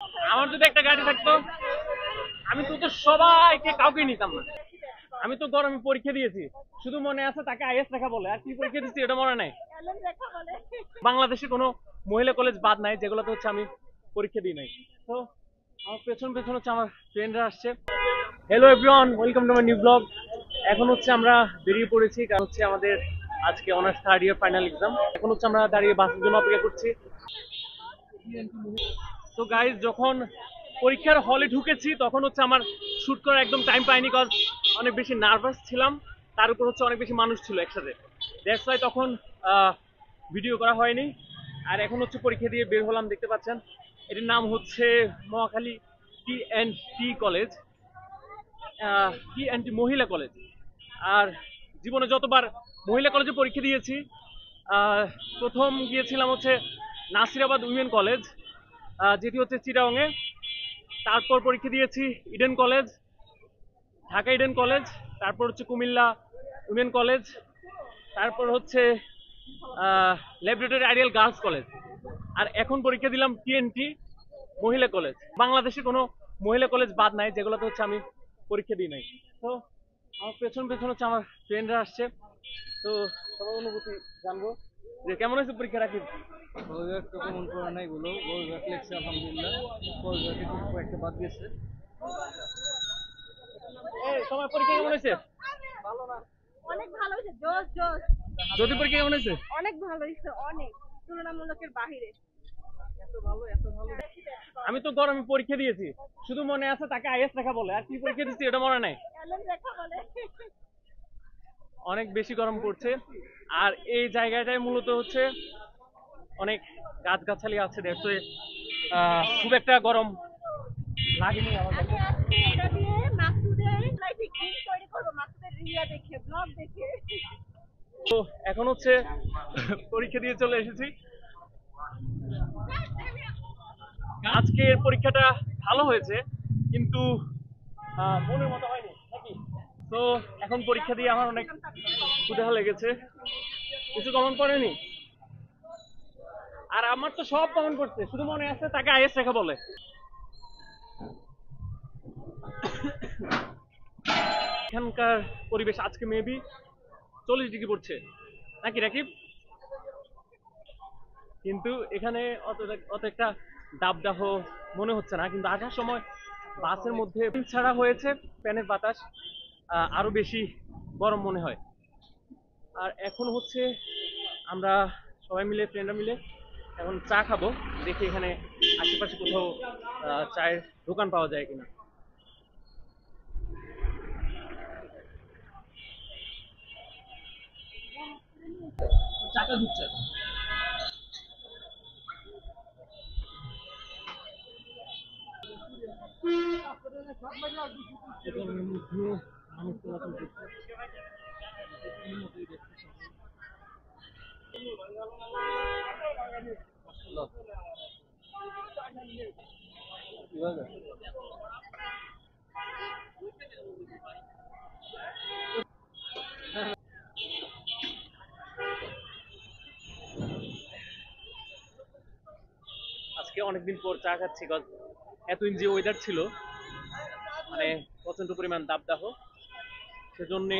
আমার যদি একটা গাড়ি থাকতো আমি তো সবাইকে কাউকে নিতাম না। আমি তো গরমে পরীক্ষা দিয়েছি, শুধু মনে আছে তাকে আইএস লেখা বলে, আর কি পরীক্ষা দিচ্ছি এটা মনে নাই। বাংলাদেশে কোনো মহিলা কলেজ বাদ নাই যেগুলোতে হচ্ছে আমি পরীক্ষা দিই নাই। তো আমার পেছন পেছন হচ্ছে আমার ফ্রেন্ডরা আসছে। Hello everyone, welcome to my new blog. এখন হচ্ছে আমরা বেরিয়ে পড়েছি, কারণ হচ্ছে আমাদের আজকে honours third year final exam. এখন হচ্ছে আমরা দাঁড়িয়ে বাসের জন্য অপেক্ষা করছি। তো গাইজ, যখন পরীক্ষার হলে ঢুকেছি তখন হচ্ছে আমার শুট করার একদম টাইম পাইনি, কজ অনেক বেশি নার্ভাস ছিলাম। তার উপর হচ্ছে অনেক বেশি মানুষ ছিল একসাথে, দ্যাটস ওয়াই তখন ভিডিও করা হয়নি। আর এখন হচ্ছে পরীক্ষা দিয়ে বের হলাম, দেখতে পাচ্ছেন এটির নাম হচ্ছে মহাখালী টি&টি কলেজ, টি&টি মহিলা কলেজ। আর জীবনে যতবার মহিলা কলেজে পরীক্ষা দিয়েছি, প্রথম গিয়েছিলাম হচ্ছে নাসিরাবাদ উইমেন কলেজ, যেটি হচ্ছে চিটাগংয়ে। তারপর পরীক্ষা দিয়েছি Eden college, Dhaka Eden college. তারপর হচ্ছে কুমিল্লা উইমেন কলেজ। তারপর হচ্ছে ল্যাবরেটরি আইডিয়াল গার্লস কলেজ। আর এখন পরীক্ষা দিলাম টি&টি মহিলা কলেজ। বাংলাদেশে কোনো মহিলা কলেজ বাদ নাই যেগুলোতে হচ্ছে আমি পরীক্ষা দিই নাই। তো আমার পেছন পেছন হচ্ছে আমার ফ্রেন্ডরা আসছে। তো সবার অনুভূতি জানবো যে কেমন হয়েছে পরীক্ষা। রাখি তো মন করা নাই বলো, লেগছে আলহামদুলিল্লাহ। একটা বাদ গেছে। সময় পরীক্ষা কেমন হয়েছে? ভালো না, অনেক ভালো হয়েছে। জোস জোস। যদি পরীক্ষা কেমন হয়েছে? অনেক ভালো হয়েছে, অনেক তুলনামূলকের বাহিরে। এত ভালো এত ভালো। আমি তো গরমে পরীক্ষা দিয়েছি, শুধু মনে আছে তাকে আইএস লেখা বলে, আর কি পরীক্ষা দিচ্ছি এটা মনে নাই। অনেক বেশি গরম পড়ছে। আর এই জায়গাটায় মূলত হচ্ছে অনেক গাছগাছালি আছে, দেখতে খুব একটা গরম লাগেনি আমার কাছে। তো এখন হচ্ছে পরীক্ষা দিয়ে চলে এসেছি। আজকের পরীক্ষাটা ভালো হয়েছে, কিন্তু মনের মতো হয়নি নাকি। তো এখন পরীক্ষা দিয়ে আমার অনেক ক্ষুধা লেগেছে। কিছু কমন পড়েনি, আর আমার তো সব কমন পড়ছে, শুধু মনে আছে তাকে আইএস লেখা বলে। এখানকার পরিবেশ আজকে মেবি 40 ডিগ্রি পড়ছে নাকি রাকিব, কিন্তু এখানে অত একটা দাবদাহ মনে হচ্ছে না। কিন্তু আসার সময় বাসের মধ্যে ছাড়া হয়েছে, ফ্যানের বাতাস আরো বেশি গরম মনে হয়। আর এখন হচ্ছে আমরা সবাই মিলে, ফ্রেন্ডরা মিলে এখন চা খাবো। দেখি এখানে আশেপাশে কোথাও চায়ের দোকান পাওয়া যায় কিনা। চাকা ঢুকছে। আজকে অনেকদিন পর চা খাচ্ছি, এতদিন যে ওয়েদার ছিল মানে প্রচন্ড পরিমাণ দাবদাহ, সেজন্য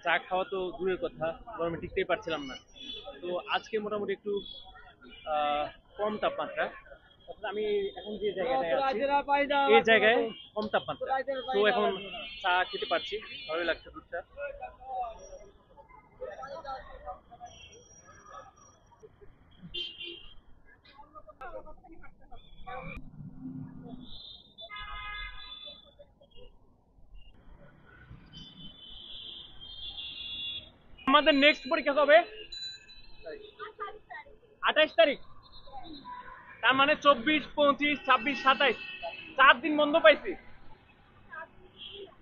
চা খাওয়া তো দূরের কথা, গরমে টিকতেই পারছিলাম না। তো আজকে মোটামুটি একটু কম তাপমাত্রা, অর্থাৎ আমি এখন যে জায়গাটায় আছি এই জায়গায় কম তাপমাত্রা। তো এখন চা খেতে পারছি, ভালোই লাগছে দুধটা। আমাদের নেক্সট পরীক্ষা কবে? 28 তারিখ। তার মানে 24, 25, 26, 27, 4 দিন বন্ধ পাইছি।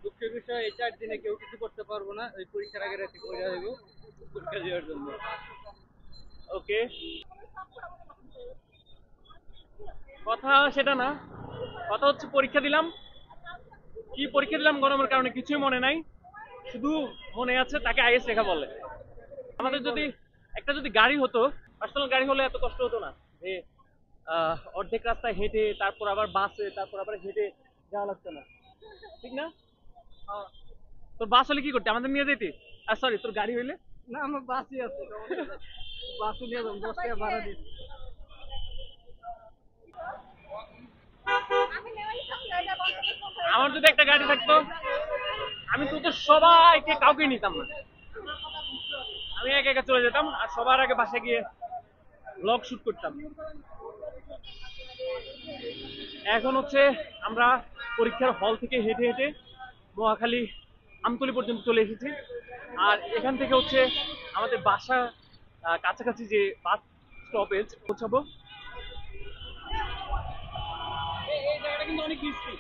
দুঃখের বিষয় এই 4 দিনে কেউ কিছু করতে পারবো না। ওই পরীক্ষার আগে রাতে পড়ে দেব পরীক্ষা দেওয়ার জন্য। ওকে, কথা সেটা না, কথা হচ্ছে পরীক্ষা দিলাম। কি পরীক্ষা দিলাম গরমের কারণে কিছুই মনে নাই, শুধু মনে আছে তাকে আইএস লেখা বলে। আমাদের যদি একটা গাড়ি হতো, পার্সোনাল গাড়ি হলে এত কষ্ট হতো না যে অর্ধেক রাস্তায় হেঁটে, তারপর আবার বাসে, তারপর আবার হেঁটে যাওয়া লাগতো না, ঠিক না? তোর বাস হলে কি করতে, আমাদের নিয়ে যেতে? আর সরি, তোর গাড়ি হইলে? না আমার বাসই আছে, বাসে নিয়ে যাবো, 10 টাকা ভাড়া দিচ্ছি। আমি নেওয়াই থাকলে এটা বন্ধ করতে হবে। আমার যদি একটা গাড়ি থাকতো, আমি তো সবাইকে কাউকে নিতাম না, আমি একা একা চলে যেতাম আর সবার আগে বাসায় গিয়ে ব্লগ শুট করতাম। এখন হচ্ছে আমরা পরীক্ষার হল থেকে হেঁটে হেঁটে মহাখালী আমতলী পর্যন্ত চলে এসেছি। আর এখান থেকে হচ্ছে আমাদের বাসা কাছাকাছি যে বাস স্টপেজ পৌঁছাবো। এই জায়গাটা কিন্তু অনেক বৃষ্টি।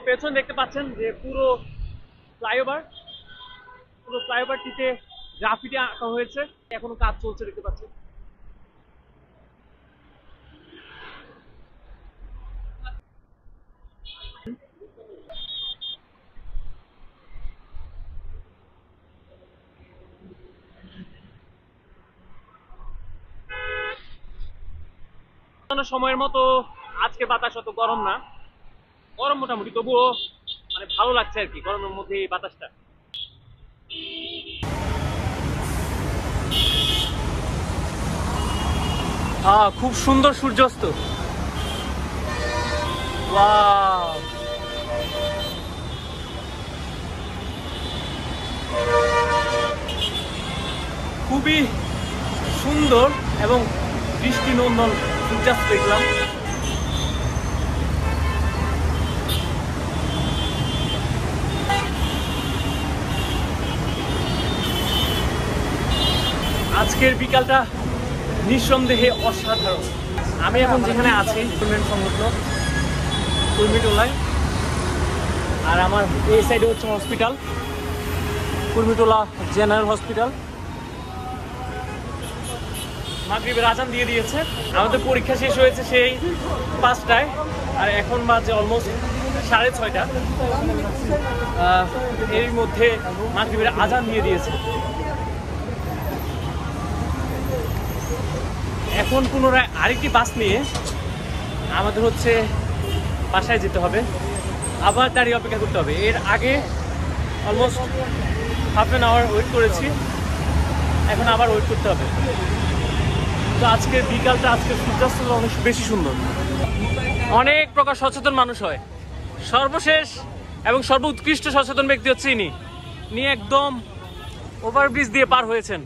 পেছন দেখতে পাচ্ছেন যে পুরো ফ্লাইওভারটিতে গ্রাফিটি আঁকা হয়েছে, এখনো কাজ চলছে দেখতে পাচ্ছেন। সময়ের মতো আজকে বাতাস অত গরম না, গরম মোটামুটি, তবুও মানে ভালো লাগছে আর কি গরমের মধ্যে এই বাতাসটা। খুব সুন্দর সূর্যাস্ত। ওয়াও, খুবই সুন্দর এবং দৃষ্টিনন্দন সূর্যাস্ত দেখলাম। আজকের বিকালটা নিঃসন্দেহে অসাধারণ। আমি এখন যেখানে আছি সংলগ্ন কুর্মিটোলায়, আর আমার এই সাইডে হচ্ছে হসপিটাল, কুর্মিটোলা জেনারেল হসপিটাল। মাগরিবের আজান দিয়ে দিয়েছে। আমাদের পরীক্ষা শেষ হয়েছে সেই 5টায়, আর এখন বাজে অলমোস্ট 6:30। এর মধ্যে মাগরিবের আজান দিয়ে দিয়েছে। এখন পুনরায় আরেকটি বাস নিয়ে আমাদের হচ্ছে বাসায় যেতে হবে, আবার দাঁড়িয়ে অপেক্ষা করতে হবে। এর আগে almost half an hour wait করেছি, এখন আবার ওয়েট করতে হবে। তো আজকের বিকালটা, আজকের সূর্যাস্তটা অনেক বেশি সুন্দর। অনেক প্রকার সচেতন মানুষ হয়, সর্বশেষ এবং সর্বোৎকৃষ্ট সচেতন ব্যক্তি হচ্ছে ইনি একদম ওভারব্রিজ দিয়ে পার হয়েছেন।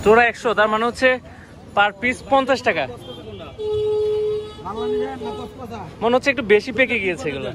তোরা 100, তার মানে হচ্ছে পার পিস 50 টাকা। মনে হচ্ছে একটু বেশি পেকে গিয়েছে এগুলো।